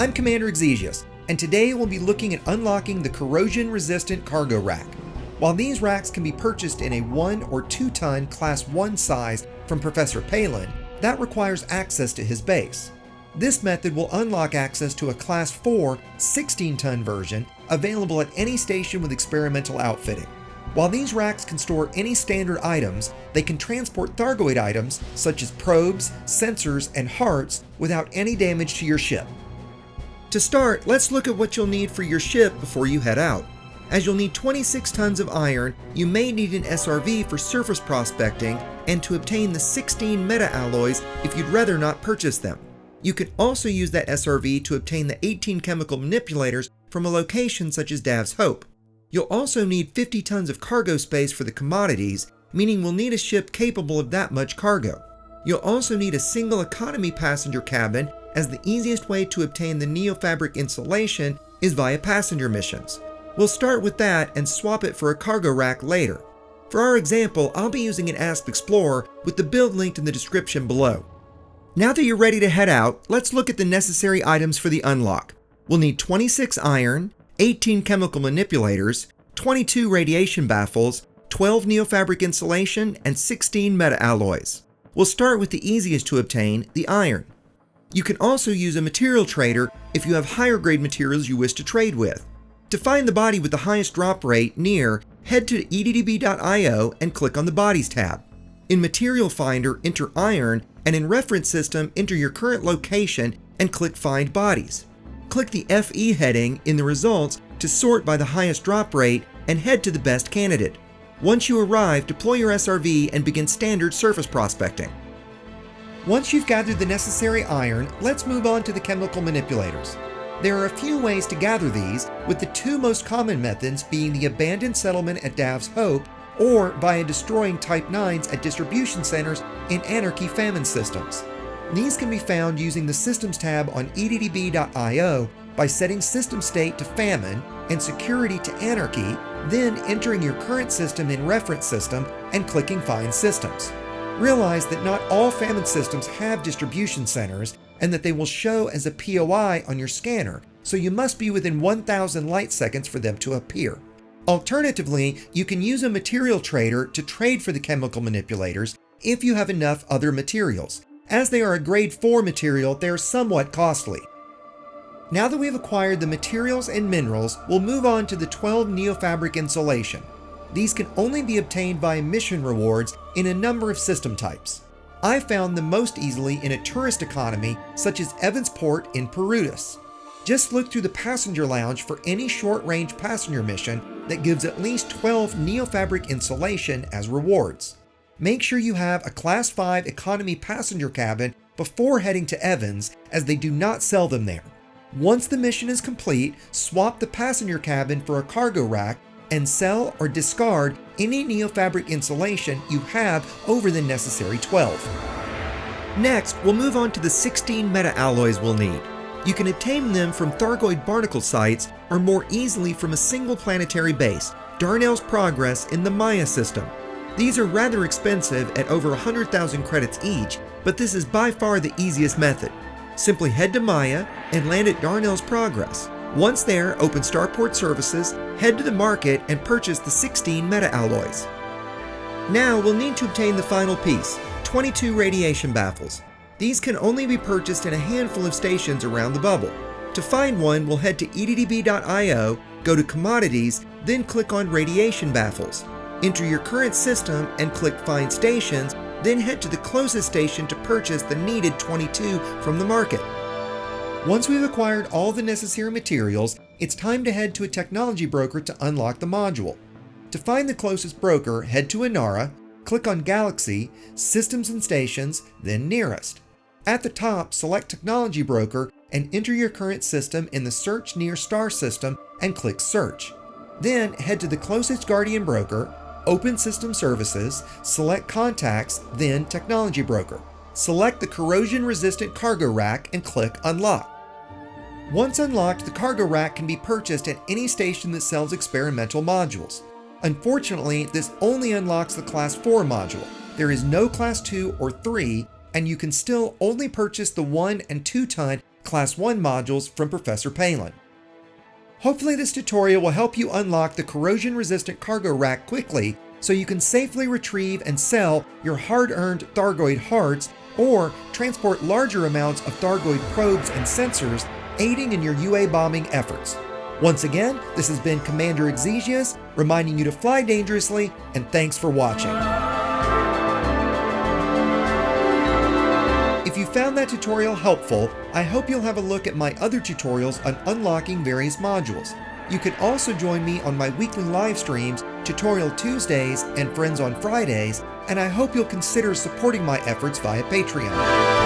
I'm Commander Exesius, and today we'll be looking at unlocking the Corrosion Resistant Cargo Rack. While these racks can be purchased in a 1 or 2 ton Class 1 size from Professor Palin, that requires access to his base. This method will unlock access to a Class 4 16 ton version available at any station with experimental outfitting. While these racks can store any standard items, they can transport Thargoid items such as probes, sensors, and hearts without any damage to your ship. To start, let's look at what you'll need for your ship before you head out. As you'll need 26 tons of iron, you may need an SRV for surface prospecting and to obtain the 16 meta-alloys if you'd rather not purchase them. You can also use that SRV to obtain the 18 chemical manipulators from a location such as Dav's Hope. You'll also need 50 tons of cargo space for the commodities, meaning we'll need a ship capable of that much cargo. You'll also need a single economy passenger cabin, as the easiest way to obtain the neofabric insulation is via passenger missions. We'll start with that and swap it for a cargo rack later. For our example, I'll be using an Asp Explorer with the build linked in the description below. Now that you're ready to head out, let's look at the necessary items for the unlock. We'll need 26 iron, 18 chemical manipulators, 22 radiation baffles, 12 neofabric insulation, and 16 meta-alloys. We'll start with the easiest to obtain, the iron. You can also use a material trader if you have higher grade materials you wish to trade with. To find the body with the highest drop rate near, head to eddb.io and click on the Bodies tab. In Material Finder, enter iron, and in Reference System, enter your current location and click Find Bodies. Click the FE heading in the results to sort by the highest drop rate and head to the best candidate. Once you arrive, deploy your SRV and begin standard surface prospecting. Once you've gathered the necessary iron, let's move on to the chemical manipulators. There are a few ways to gather these, with the two most common methods being the abandoned settlement at Dav's Hope or via destroying Type 9s at distribution centers in Anarchy famine systems. These can be found using the Systems tab on eddb.io by setting System State to Famine and Security to Anarchy, then entering your current system in Reference System and clicking Find Systems. Realize that not all famine systems have distribution centers and that they will show as a POI on your scanner, so you must be within 1,000 light seconds for them to appear. Alternatively, you can use a material trader to trade for the chemical manipulators if you have enough other materials. As they are a grade 4 material, they are somewhat costly. Now that we've acquired the materials and minerals, we'll move on to the 12 neofabric insulation. These can only be obtained by mission rewards in a number of system types. I found them most easily in a tourist economy such as Evansport in Perutus. Just look through the passenger lounge for any short-range passenger mission that gives at least 12 neofabric insulation as rewards. Make sure you have a Class 5 economy passenger cabin before heading to Evans, as they do not sell them there. Once the mission is complete, swap the passenger cabin for a cargo rack and sell or discard any neofabric insulation you have over the necessary 12. Next, we'll move on to the 16 meta-alloys we'll need. You can obtain them from Thargoid barnacle sites or more easily from a single planetary base, Darnell's Progress in the Maya system. These are rather expensive at over 100,000 credits each, but this is by far the easiest method. Simply head to Maya and land at Darnell's Progress. Once there, open Starport Services, head to the market, and purchase the 16 meta-alloys. Now we'll need to obtain the final piece, 22 radiation baffles. These can only be purchased in a handful of stations around the bubble. To find one, we'll head to eddb.io, go to Commodities, then click on Radiation Baffles. Enter your current system and click Find Stations, then head to the closest station to purchase the needed 22 from the market. Once we've acquired all the necessary materials, it's time to head to a technology broker to unlock the module. To find the closest broker, head to Inara, click on Galaxy, Systems and Stations, then Nearest. At the top, select Technology Broker and enter your current system in the Search Near Star system and click Search. Then head to the closest Guardian broker, open System Services, select Contacts, then Technology Broker. Select the Corrosion Resistant Cargo Rack and click Unlock. Once unlocked, the cargo rack can be purchased at any station that sells experimental modules. Unfortunately, this only unlocks the Class 4 module. There is no Class 2 or 3, and you can still only purchase the 1 and 2 ton Class 1 modules from Professor Palin. Hopefully this tutorial will help you unlock the corrosion-resistant cargo rack quickly so you can safely retrieve and sell your hard-earned Thargoid hearts or transport larger amounts of Thargoid probes and sensors, aiding in your UA bombing efforts. Once again, this has been Commander Exesius, reminding you to fly dangerously, and thanks for watching. If you found that tutorial helpful, I hope you'll have a look at my other tutorials on unlocking various modules. You can also join me on my weekly live streams, Tutorial Tuesdays and Friends on Fridays, and I hope you'll consider supporting my efforts via Patreon.